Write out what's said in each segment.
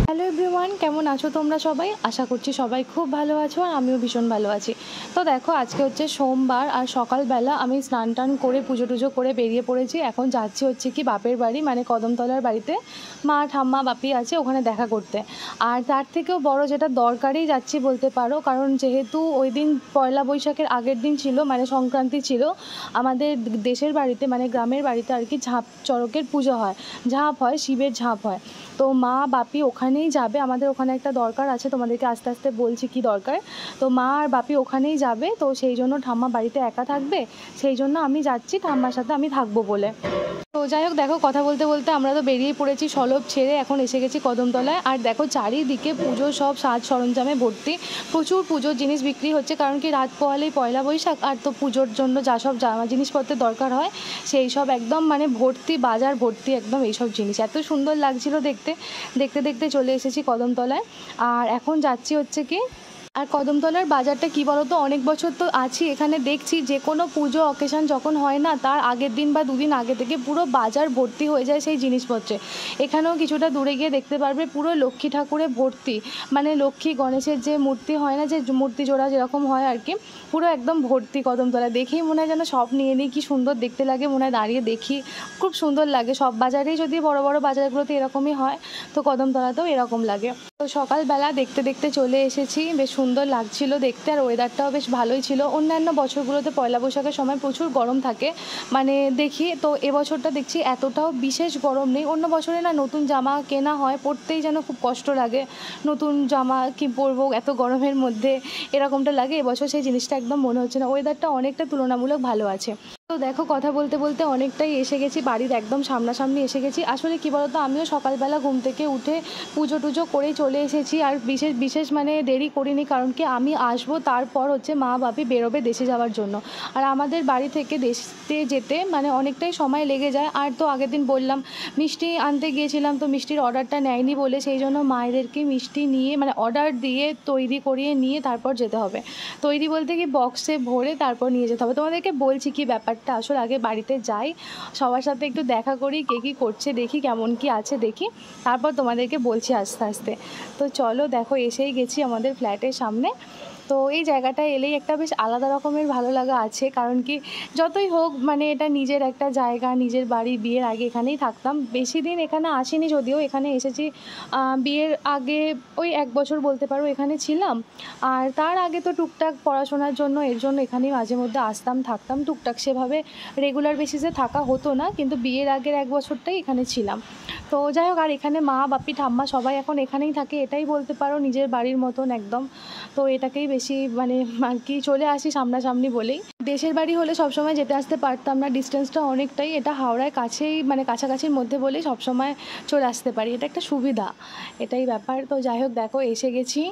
Hello everyone, কেমন আছো তোমরা সবাই? আশা করছি সবাই খুব ভালো আছো আর আমিও ভীষণ ভালো আছি। তো দেখো, আজকে হচ্ছে সোমবার আর সকালবেলা আমি স্নান টান করে পুজো টুজো করে বেরিয়ে পড়েছি। এখন যাচ্ছি হচ্ছে কি বাপের বাড়ি, মানে কদমতলার বাড়িতে। মা ঠাম্মা বাপি আছে ওখানে দেখা করতে। আর তার থেকেও বড় যেটা দরকারেই যাচ্ছি বলতে পারো, কারণ যেহেতু ওই দিন পয়লা বৈশাখের আগের দিন ছিল, মানে সংক্রান্তি ছিল, আমাদের দেশের বাড়িতে মানে গ্রামের বাড়িতে আর কি ঝাঁপ চড়কের পুজো হয়, ঝাঁপ হয়, শিবের ঝাঁপ হয়। তো মা বাপি ওখানেই যাবে, আমাদের ওখানে একটা দরকার আছে, তোমাদেরকে আস্তে আস্তে বলছি কি দরকার। তো মা আর বাপি ওখানেই যাবে, তো সেই জন্য ঠাম্মা বাড়িতে একা থাকবে, সেই জন্য আমি যাচ্ছি ঠাম্মার সাথে আমি থাকবো বলে। তো যাই হোক, দেখো কথা বলতে বলতে আমরা তো বেরিয়ে পড়েছি সলভ ছেড়ে, এখন এসে গেছি কদমতলায়। আর দেখো চারিদিকে পুজোর সব সাজ সরঞ্জামে ভর্তি, প্রচুর পুজোর জিনিস বিক্রি হচ্ছে, কারণ কি রাত পোহালেই পয়লা বৈশাখ, আর তো পুজোর জন্য যা সব জিনিসপত্রের দরকার হয় সেই সব একদম মানে ভর্তি, বাজার ভর্তি একদম এইসব জিনিস। এত সুন্দর লাগছিল দেখতে দেখতে দেখতে চলে এসেছি কদমতলায়। আর এখন যাচ্ছি হচ্ছে কি, আর কদমতলার বাজারটা কি বলো তো, অনেক বছর তো আছি এখানে, দেখছি যে কোনো পুজো অকেশান যখন হয় না, তার আগের দিন বা দুদিন আগে থেকে পুরো বাজার ভর্তি হয়ে যায় সেই জিনিসপত্রে। এখানেও কিছুটা দূরে গিয়ে দেখতে পারবে পুরো লক্ষ্মী ঠাকুরে ভর্তি, মানে লক্ষ্মী গণেশের যে মূর্তি হয় না, যে মূর্তি জোড়া যেরকম হয় আর কি, পুরো একদম ভর্তি কদমতলা। দেখেই মনে হয় যেন সব নিয়ে নিই, কী সুন্দর দেখতে লাগে, মনে হয় দাঁড়িয়ে দেখি, খুব সুন্দর লাগে। সব বাজারেই যদি বড় বড় বাজারগুলোতে এরকমই হয়, তো কদমতলাতেও এরকম লাগে। তো সকালবেলা দেখতে দেখতে চলে এসেছি, বেশ সুন্দর লাগছিল দেখতে, আর ওয়েদারটাও বেশ ভালোই ছিল। অন্যান্য বছরগুলোতে পয়লা বৈশাখের সময় প্রচুর গরম থাকে, মানে দেখি তো এবছরটা দেখছি এতটাও বিশেষ গরম নেই। অন্য বছরে না নতুন জামা কেনা হয়, পরতেই যেন খুব কষ্ট লাগে, নতুন জামা কি পরবো এত গরমের মধ্যে, এরকমটা লাগে। এবছর সেই জিনিসটা একদম মনে হচ্ছে না, ওয়েদারটা অনেকটা তুলনামূলক ভালো আছে। তো দেখো কথা বলতে বলতে অনেকটাই এসে গেছি, বাড়ির একদম সামনাসামনি এসে গেছি। আসলে কী বলতো, আমিও সকালবেলা ঘুম থেকে উঠে পুজো টুজো করেই চলে এসেছি, আর বিশেষ বিশেষ মানে দেরি করিনি, কারণ কি আমি আসবো তারপর হচ্ছে মা বাপি বেরোবে দেশে যাওয়ার জন্য। আর আমাদের বাড়ি থেকে দেশে যেতে মানে অনেকটাই সময় লেগে যায়। আর তো আগের দিন বললাম মিষ্টি আনতে গিয়েছিলাম, তো মিষ্টির অর্ডারটা নেয়নি বলে সেই জন্য মায়েদেরকে মিষ্টি নিয়ে মানে অর্ডার দিয়ে তৈরি করিয়ে নিয়ে তারপর যেতে হবে। তৈরি বলতে কি বক্সে ভরে তারপর নিয়ে যেতে হবে। তোমাদেরকে বলছি কি ব্যাপারটা, আসলে আগে বাড়িতে যাই, সবার সাথে একটু দেখা করি, কে কী করছে দেখি, কেমন কি আছে দেখি, তারপর তোমাদেরকে বলছি আস্তে আস্তে। তো চলো, দেখো এসেই গেছি আমাদের ফ্ল্যাটের সামনে। তো এই জায়গাটায় এলেই একটা বেশ আলাদা রকমের ভালো লাগা আছে, কারণ কি যতই হোক মানে এটা নিজের একটা জায়গা, নিজের বাড়ি। বিয়ের আগে এখানেই থাকতাম, বেশি দিন এখানে আসিনি, যদিও এখানে এসেছি বিয়ের আগে ওই 1 বছর বলতে পারো এখানে ছিলাম। আর তার আগে তো টুকটাক পড়াশোনার জন্য এর জন্য এখানেই মাঝে মধ্যে আসতাম থাকতাম, টুকটাক সেভাবে রেগুলার বেসিসে থাকা হতো না, কিন্তু বিয়ের আগের 1 বছরটাই এখানে ছিলাম। তো যাই হোক, আর এখানে মা বাপি ঠাম্মা সবাই এখন এখানেই থাকে, এটাই বলতে পারো নিজের বাড়ির মতন একদম। তো এটাকেই বেশি মানে আর কি চলে আসি সামনাসামনি বলেই। দেশের বাড়ি হলে সবসময় যেতে আসতে পারতাম না, ডিস্টেন্সটা অনেকটাই, এটা হাওড়ায় কাছেই মানে কাছাকাছির মধ্যে বলেই সবসময় চলে আসতে পারি, এটা একটা সুবিধা, এটাই ব্যাপার। তো যাই হোক, দেখো এসে গেছি।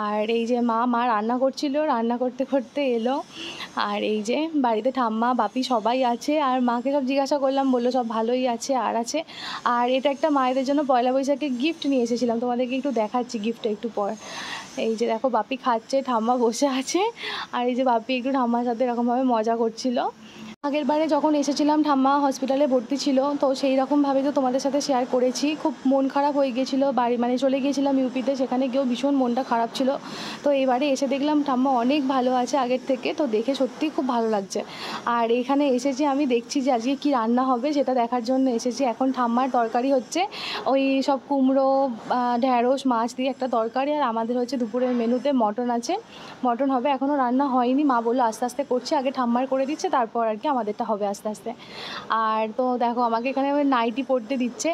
আর এই যে মা রান্না করছিল, রান্না করতে করতে এলো। আর এই যে বাড়িতে ঠাম্মা বাপি সবাই আছে, আর মাকে সব জিজ্ঞাসা করলাম, বললো সব ভালোই আছে আর আছে। আর এটা একটা মায়েদের জন্য পয়লা বৈশাখে গিফট নিয়ে এসেছিলাম, তোমাদেরকে একটু দেখাচ্ছি গিফটটা একটু পর। এই যে দেখো বাপি খাচ্ছে, ঠাম্মা বসে আছে, আর এই যে বাপি একটু ঠাম্মার সাথে এরকমভাবে মজা করছিল। আগের বারে যখন এসেছিলাম ঠাম্মা হসপিটালে ভর্তি ছিল, তো সেই রকমভাবে তো তোমাদের সাথে শেয়ার করেছি, খুব মন খারাপ হয়ে গিয়েছিলো, বাড়ি মানে চলে গিয়েছিলাম ইউপিতে, সেখানে গিয়েও ভীষণ মনটা খারাপ ছিল। তো এবারে এসে দেখলাম ঠাম্মা অনেক ভালো আছে আগের থেকে, তো দেখে সত্যিই খুব ভালো লাগছে। আর এখানে এসেছি, আমি দেখছি যে আজকে কি রান্না হবে সেটা দেখার জন্য এসেছি। এখন ঠাম্মার তরকারি হচ্ছে ওই সব কুমড়ো ঢ্যাঁড়স মাছ দিয়ে একটা তরকারি, আর আমাদের হচ্ছে দুপুরের মেনুতে মটন আছে, মটন হবে, এখনও রান্না হয়নি, মা বললো আস্তে আস্তে করছি, আগে ঠাম্মার করে দিচ্ছে তারপর আর কি আমাদেরটা হবে আস্তে আস্তে। আর তো দেখো আমাকে এখানে নাইটি পরতে দিচ্ছে,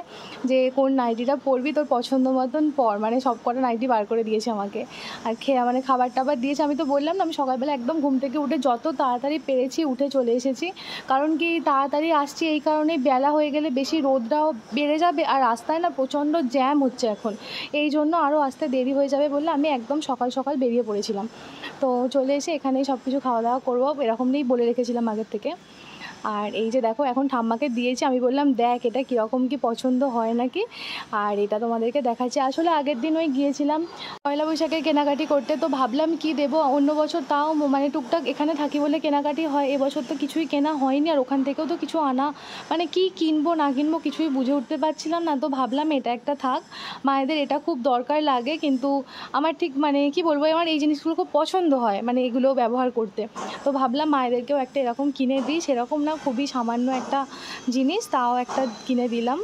যে কোন নাইটিটা পরবি তোর পছন্দ মতন পর, মানে সব কটা নাইটি বার করে দিয়েছে আমাকে। আর মানে খাবার টাবার দিয়েছে। আমি তো বললাম না, আমি সকালবেলা একদম ঘুম থেকে উঠে যত তাড়াতাড়ি পেরেছি উঠে চলে এসেছি, কারণ কি তাড়াতাড়ি আসছি এই কারণেই, বেলা হয়ে গেলে বেশি রোদটাও বেড়ে যাবে, আর রাস্তায় না প্রচণ্ড জ্যাম হচ্ছে এখন, এই জন্য আরও আসতে দেরি হয়ে যাবে বলে আমি একদম সকাল সকাল বেরিয়ে পড়েছিলাম। তো চলে এসে এখানেই সব কিছু খাওয়া দাওয়া করবো, এরকম নিয়েই বলে রেখেছিলাম আগের থেকে। আর এই যে দেখো এখন ঠাম্মাকে দিয়েছি, আমি বললাম দেখ এটা কীরকম কি পছন্দ হয় নাকি। আর এটা তোমাদেরকে দেখাচ্ছি। আসলে আগের দিন ওই গিয়েছিলাম পয়লা বৈশাখের কেনাকাটি করতে, তো ভাবলাম কি দেবো, অন্য বছর তাও মানে টুকটাক এখানে থাকি বলে কেনাকাটি হয়, এবছর তো কিছুই কেনা হয়নি, আর ওখান থেকেও তো কিছু আনা মানে কি কিনবো না কিনবো কিছুই বুঝে উঠতে পারছিলাম না। তো ভাবলাম এটা একটা থাক, মায়েদের এটা খুব দরকার লাগে, কিন্তু আমার ঠিক মানে কি বলবো, আমার এই জিনিসগুলো খুব পছন্দ হয় মানে এগুলো ব্যবহার করতে। তো ভাবলাম মায়েদেরকেও একটা এরকম কিনে দিই, সেরকম না খুবই সামান্য একটা জিনিস, তাও একটা কিনে দিলাম,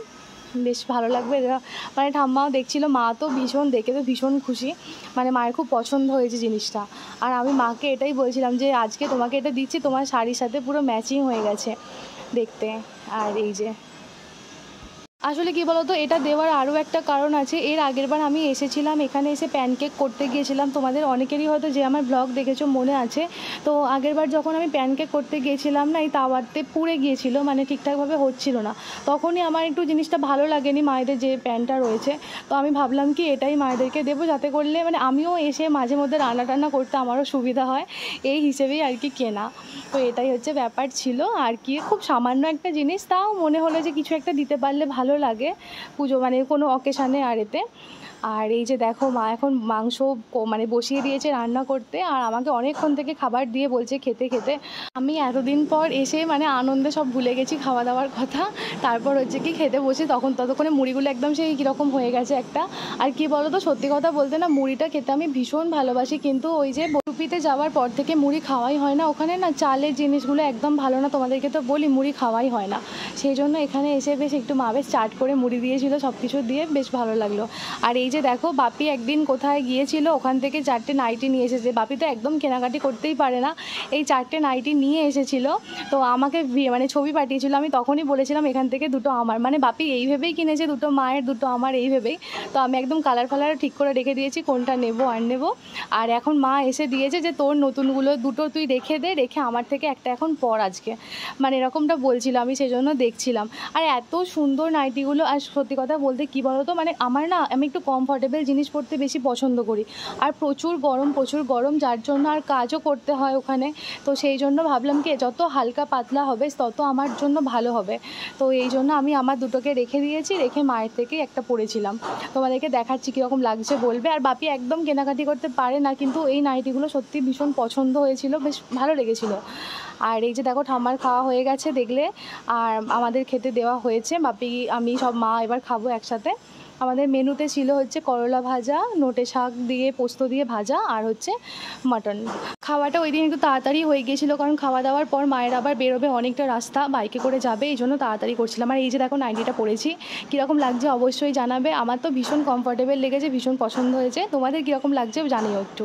বেশ ভালো লাগবে এরা। মানে ঠাম্মাও দেখছিল, মা তো ভীষণ দেখে তো ভীষণ খুশি, মানে মায়ের খুব পছন্দ হয়েছে জিনিসটা। আর আমি মাকে এটাই বলছিলাম যে আজকে তোমাকে এটা দিচ্ছি, তোমার শাড়ির সাথে পুরো ম্যাচিং হয়ে গেছে দেখতে। আর এই যে আসলে কি বলতো, এটা দেওয়ার আরও একটা কারণ আছে। এর আগেরবার আমি এসেছিলাম, এখানে এসে প্যানকেক করতে গিয়েছিলাম, তোমাদের অনেকেরই হয়তো যে আমার ব্লগ দেখেছো মনে আছে। তো আগেরবার যখন আমি প্যানকেক করতে গিয়েছিলাম না, এই তাওয়াতে পুড়ে গিয়েছিল, মানে ঠিকঠাকভাবে হচ্ছিল না, তখনই আমার একটু জিনিসটা ভালো লাগেনি মায়েদের যে প্যানটা রয়েছে। তো আমি ভাবলাম কি এটাই মায়েদেরকে দেবো, যাতে করলে মানে আমিও এসে মাঝে মধ্যে রান্না টান্না করতে আমারও সুবিধা হয়, এই হিসেবেই আর কি কেনা। তো এটাই হচ্ছে ব্যাপার ছিল আর কি, খুব সামান্য একটা জিনিস, তাও মনে হলো যে কিছু একটা দিতে পারলে ভালো লাগে পুজো মানে কোনো অকেশানে আর এতে। আর এই যে দেখো মা এখন মাংস মানে বসিয়ে দিয়েছে রান্না করতে, আর আমাকে অনেকক্ষণ থেকে খাবার দিয়ে বলছে খেতে খেতে। আমি এতদিন পর এসে মানে আনন্দে সব ভুলে গেছি খাওয়া দাওয়ার কথা। তারপর হচ্ছে কি খেতে বসে ততক্ষণে মুড়িগুলো একদম সেই কীরকম হয়ে গেছে একটা। আর কি বলো তো, সত্যি কথা বলতে না মুড়িটা খেতে আমি ভীষণ ভালোবাসি, কিন্তু ওই যে ইউপিতে যাওয়ার পর থেকে মুড়ি খাওয়াই হয় না, ওখানে না চালের জিনিসগুলো একদম ভালো না, তোমাদেরকে তো বলি মুড়ি খাওয়াই হয় না। সেই জন্য এখানে এসে বেশ একটু মা বেশ চাট করে মুড়ি দিয়েছিল, সব কিছু দিয়ে বেশ ভালো লাগলো। আর এই যে দেখো বাপি একদিন কোথায় গিয়েছিল, ওখান থেকে 4টে নাইটি নিয়ে এসেছে। বাপি তো একদম কেনাকাটি করতেই পারে না, এই 4টে নাইটি নিয়ে এসেছিল। তো আমাকে মানে ছবি পাঠিয়েছিল, আমি তখনই বলেছিলাম এখান থেকে দুটো আমার, মানে বাপি এই ভেবেই কিনেছে দুটো মায়ের দুটো আমার এই ভেবেই। তো আমি একদম কালার ফালার ঠিক করে রেখে দিয়েছি কোনটা নেবো আর নেবো। আর এখন মা এসে দিয়েছে যে তোর নতুনগুলো দুটো তুই রেখে দে, রেখে আমার থেকে একটা এখন পর আজকে, মানে এরকমটা বলছিল, আমি সেজন্য দেখছিলাম। আর এত সুন্দর নাইটিগুলো, আর সত্যি কথা বলতে কী বলো তো, মানে আমার না আমি একটু কমফর্টেবল জিনিস পরতে বেশি পছন্দ করি, আর প্রচুর গরম যার জন্য আর কাজও করতে হয় ওখানে। তো সেই জন্য ভাবলাম কি যত হালকা পাতলা হবে তত আমার জন্য ভালো হবে। তো এই জন্য আমি আমার দুটোকে রেখে দিয়েছি, রেখে মায়ের থেকে একটা পরেছিলাম, তোমাদেরকে দেখাচ্ছি কীরকম লাগছে বলবে। আর বাপি একদম কেনাকাটি করতে পারে না, কিন্তু এই নাইটিগুলো সত্যি ভীষণ পছন্দ হয়েছিল, বেশ ভালো লেগেছিলো। আর এই যে দেখো ঠাম্মার খাওয়া হয়ে গেছে দেখলে, আর আমাদের খেতে দেওয়া হয়েছে, বাপি আমি সব মা এবার খাবো একসাথে। আমাদের মেনুতে ছিল হচ্ছে করলা ভাজা, নোটে শাক দিয়ে পোস্ত দিয়ে ভাজা, আর হচ্ছে মাটন। খাওয়াটা ওই দিন একটু তাড়াতাড়ি হয়ে গিয়েছিলো, কারণ খাওয়া দাওয়ার পর মায়ের আবার বেরোবে, অনেকটা রাস্তা বাইকে করে যাবে, এই জন্য তাড়াতাড়ি করছিলাম। আর এই যে দেখো নাইটিটা পরেছি, কীরকম লাগছে অবশ্যই জানাবে। আমার তো ভীষণ কমফর্টেবল লেগেছে, ভীষণ পছন্দ হয়েছে, তোমাদের কীরকম লাগছে জানিও একটু।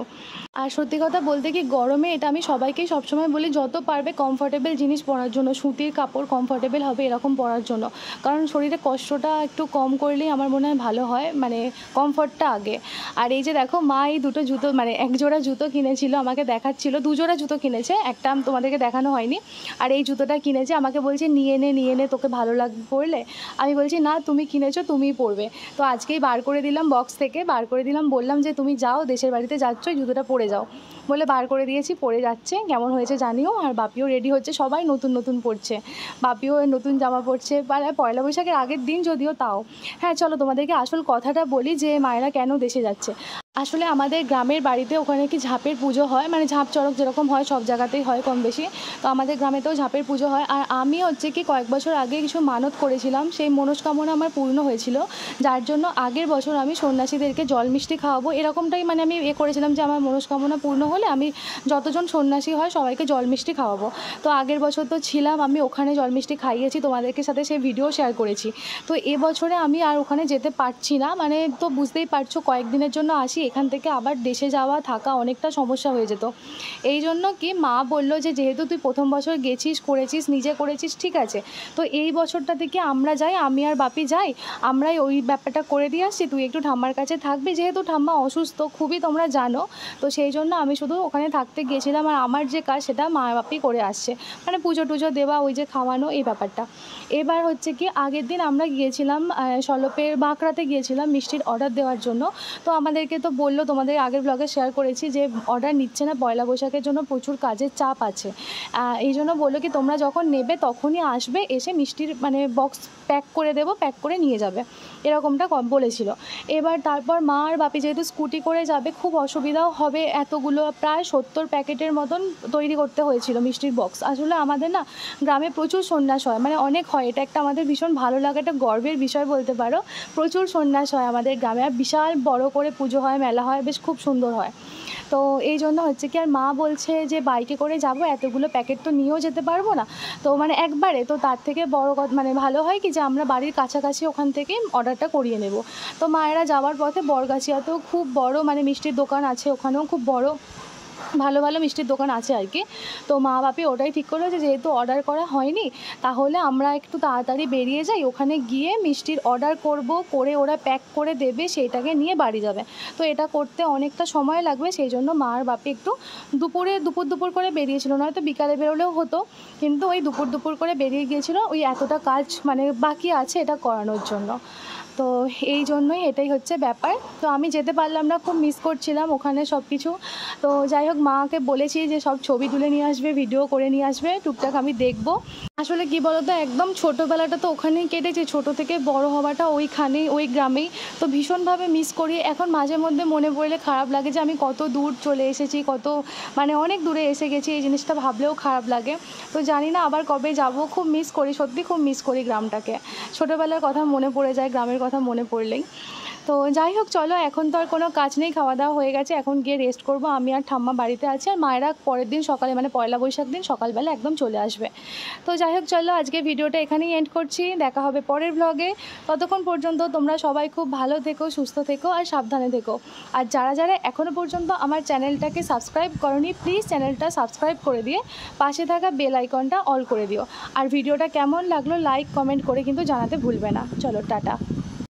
আর সত্যি কথা বলতে কি গরমে এটা আমি সবাইকেই সবসময় বলি যত পারবে কমফর্টেবল জিনিস পরার জন্য, সুতির কাপড় কমফর্টেবল হবে এরকম পরার জন্য, কারণ শরীরে কষ্টটা একটু কম করলেই আমার মনে হয় ভালো হয়, মানে কমফর্টটা আগে। আর এই যে দেখো মা এই দুটো জুতো মানে এক জোড়া জুতো কিনেছিল, আমাকে দেখাচ্ছিল, দুজোড়া জুতো কিনেছে, একটা তোমাদেরকে দেখানো হয়নি। আর এই জুতোটা কিনেছে, আমাকে বলছে নিয়ে নে তোকে ভালো লাগবে পরলে। আমি বলছি না তুমি কিনেছো তুমিই পরবে। তো আজকেই বার করে দিলাম, বক্স থেকে বার করে দিলাম, বললাম যে তুমি যাও দেশের বাড়িতে যাচ্ছ, এই জুতোটা পরে যাও বলে বার করে দিয়েছি, পরে যাচ্ছে, কেমন হয়েছে জানিও। আর বাপিও রেডি হচ্ছে, সবাই নতুন পরছে, বাপিও নতুন জামা পরছে, পয়লা বৈশাখের আগের দিন যদিও, তাও। হ্যাঁ চলো তোমাদেরকে আসল কথাটা বলি যে মায়েরা কেন দেশে যাচ্ছে। আসলে আমাদের গ্রামের বাড়িতে ওখানে কি ঝাঁপের পুজো হয়, মানে ঝাঁপ চড়ক যেরকম হয় সব জায়গাতেই হয় কম বেশি, তো আমাদের গ্রামেতেও ঝাঁপের পুজো হয়। আর আমি হচ্ছে কি কয়েক বছর আগে কিছু মানত করেছিলাম, সেই মনস্কামনা আমার পূর্ণ হয়েছিল, যার জন্য আগের বছর আমি সন্ন্যাসীদেরকে জল মিষ্টি খাওয়াবো, এরকমটাই মানে আমি করেছিলাম যে আমার মনস্কামনা পূর্ণ হলে আমি যতজন সন্ন্যাসী হয় সবাইকে জল মিষ্টি খাওয়াবো। তো আগের বছর তো ছিলাম, আমি ওখানে জল মিষ্টি খাইয়েছি, তোমাদেরকে সাথে সেই ভিডিও শেয়ার করেছি। তো এবছরে আমি আর ওখানে যেতে পারছি না, মানে তো বুঝতেই পারছো কয়েকদিনের জন্য আসি, এখান থেকে আবার দেশে যাওয়া থাকা অনেকটা সমস্যা হয়ে যেত। এই জন্য কি মা বললো যে যেহেতু তুই প্রথম বছর গেছিস করেছিস নিজে করেছিস ঠিক আছে, তো এই বছরটা থেকে আমরা যাই, আমি আর বাপি যাই, আমরাই ওই ব্যাপারটা করে দিয়ে আসছি, তুই একটু ঠাম্মার কাছে থাকবি, যেহেতু ঠাম্মা অসুস্থ খুবই তোমরা জানো। তো সেই জন্য আমি শুধু ওখানে থাকতে গিয়েছিলাম, আর আমার যে কাজ সেটা মা বাপি করে আসছে, মানে পুজো টুজো দেওয়া, ওই যে খাওয়ানো, এই ব্যাপারটা। এবার হচ্ছে কি আগের দিন আমরা গিয়েছিলাম সলপের বাঁকড়াতে গিয়েছিলাম মিষ্টির অর্ডার দেওয়ার জন্য। তো আমাদেরকে তো বললো, তোমাদের আগের ব্লগে শেয়ার করেছি যে অর্ডার নিচ্ছে না, পয়লা বৈশাখের জন্য প্রচুর কাজের চাপ আছে। এই জন্য বললো কি তোমরা যখন নেবে তখনই আসবে, এসে মিষ্টির মানে বক্স প্যাক করে দেবো, প্যাক করে নিয়ে যাবে, এরকমটা বলেছিল। এবার তারপর মা আর বাপি যেহেতু স্কুটি করে যাবে, খুব অসুবিধাও হবে, এতগুলো প্রায় 70 প্যাকেটের মতন তৈরি করতে হয়েছিল মিষ্টির বক্স। আসলে আমাদের না গ্রামে প্রচুর সন্ন্যাস হয়, মানে অনেক হয়, এটা একটা আমাদের ভীষণ ভালো লাগে, একটা গর্বের বিষয় বলতে পারো। প্রচুর সন্ন্যাস হয় আমাদের গ্রামে, আর বিশাল বড় করে পুজো হয়, মেলা হয়, বেশ খুব সুন্দর হয়। তো এই জন্য হচ্ছে কি, আর মা বলছে যে বাইকে করে যাব, এতগুলো প্যাকেট তো নিয়েও যেতে পারবো না, তো মানে একবারে, তো তার থেকে বড় কথা মানে ভালো হয় কি যে আমরা বাড়ির কাছাকাছি ওখান থেকে অর্ডারটা করিয়ে নেব। তো মায়েরা যাওয়ার পথে বরগাছিয়াতেও খুব বড় মানে মিষ্টির দোকান আছে, ওখানেও খুব বড় ভালো ভালো মিষ্টির দোকান আছে আর কি। তো মা বাপি ওটাই ঠিক করলো যে যেহেতু অর্ডার করা হয়নি, তাহলে আমরা একটু তাড়াতাড়ি বেরিয়ে যাই, ওখানে গিয়ে মিষ্টির অর্ডার করব, করে ওরা প্যাক করে দেবে, সেইটাকে নিয়ে বাড়ি যাবে। তো এটা করতে অনেকটা সময় লাগবে, সেই জন্য মা আর বাপি একটু দুপুর করে বেরিয়েছিল, নয়তো বিকালে বেরোলেও হতো, কিন্তু ওই দুপুর করে বেরিয়ে গিয়েছিল, ওই এতটা কাজ মানে বাকি আছে এটা করানোর জন্য। তো এই জন্যই, এটাই হচ্ছে ব্যাপার। তো আমি যেতে পারলাম না, খুব মিস করছিলাম ওখানে সব কিছু। তো যাই হোক, মাকে বলেছি যে সব ছবি তুলে নিয়ে আসবে, ভিডিও করে নিয়ে আসবে, টুকটাক আমি দেখব। আসলে কি বলতো, একদম ছোটোবেলাটা তো ওখানেই কেটেছে, ছোটো থেকে বড় হওয়াটা ওইখানেই, ওই গ্রামেই, তো ভীষণভাবে মিস করি। এখন মাঝে মধ্যে মনে পড়লে খারাপ লাগে যে আমি কত দূর চলে এসেছি, কত মানে অনেক দূরে এসে গেছি, এই জিনিসটা ভাবলেও খারাপ লাগে। তো জানি না আবার কবে যাব, খুব মিস করি, সত্যি খুব মিস করি গ্রামটাকে। ছোটোবেলার কথা মনে পড়ে যায়, গ্রামের কথা মনে পড়লেই। তো যাই হোক, চলো, এখন তো আর কোনো কাজ নেই, খাওয়া দাওয়া হয়ে গেছে, এখন গিয়ে রেস্ট করব। আমি আর ঠাম্মা বাড়িতে আছি, আর মায়েরা পরের দিন সকালে মানে পয়লা বৈশাখ দিন সকালবেলা একদম চলে আসবে। তো যাই হোক, চলো, আজকে ভিডিওটা এখানেই এন্ড করছি, দেখা হবে পরের ব্লগে। ততক্ষণ পর্যন্ত তোমরা সবাই খুব ভালো থেকো, সুস্থ থেকো, আর সাবধানে থেকো। আর যারা যারা এখনও পর্যন্ত আমার চ্যানেলটাকে সাবস্ক্রাইব করোনি, প্লিজ চ্যানেলটা সাবস্ক্রাইব করে দিয়ে পাশে থাকা বেল আইকনটা অল করে দিও। আর ভিডিওটা কেমন লাগলো লাইক কমেন্ট করে কিন্তু জানাতে ভুলবে না। চলো, টাটা।